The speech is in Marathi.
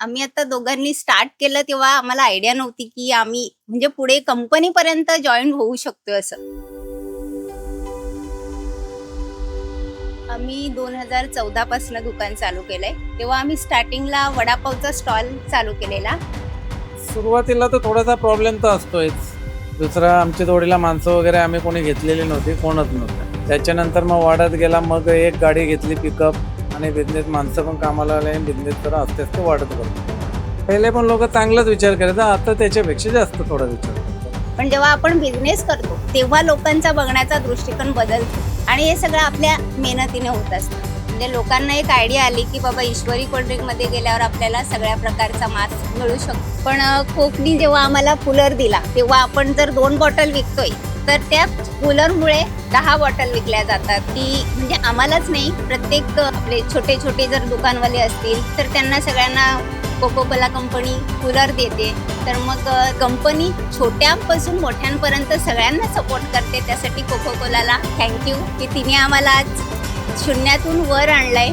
आम्ही आता दोघांनी स्टार्ट केलं तेव्हा आम्हाला आयडिया नव्हती, की आम्ही म्हणजे पुढे कंपनीपर्यंत जॉइन होऊ शकतोय असं. आम्ही 2014 पासून दुकान चालू केलंय. तेव्हा आम्ही स्टार्टिंगला वडापावचा स्टॉल चालू केलेला. सुरुवातीला तर थोडासा प्रॉब्लेम तर असतोच. दुसरा आमच्या जोडीला माणसं वगैरे आम्ही कोणी घेतलेली नव्हती, कोणच नव्हतं. त्याच्यानंतर मग वाढत गेला. मग एक गाडी घेतली पिकअप आणि बिझनेस माणसं पण कामाला आले आणि बिझनेस तर आस्ते आस्ते वाढत गेलो. पहिले पण लोक चांगलाच विचार करायचा, आता त्याच्यापेक्षा जास्त थोडा विचार करतात. पण जेव्हा आपण बिझनेस करतो, तेव्हा लोकांचा बघण्याचा दृष्टिकोन बदलतो आणि हे सगळं आपल्या मेहनतीने होत असतं. म्हणजे लोकांना एक आयडिया आली, की बाबा ईश्वरी कोल्ड्रिंकमध्ये गेल्यावर आपल्याला सगळ्या प्रकारचा मास मिळू शकतो. पण कोकणी जेव्हा आम्हाला कूलर दिला, तेव्हा आपण जर 2 बॉटल विकतोय, तर त्या कूलरमुळे 10 बॉटल विकल्या जातात. की म्हणजे आम्हालाच नाही, प्रत्येक आपले छोटे छोटे जर दुकानवाले असतील, तर त्यांना सगळ्यांना कोको कोला कंपनी कूलर देते. तर मग कंपनी छोट्यांपासून मोठ्यांपर्यंत सगळ्यांना सपोर्ट करते. त्यासाठी कोको कोलाला थँक्यू, की तिने आम्हाला आज शून्यातून वर आणलंय.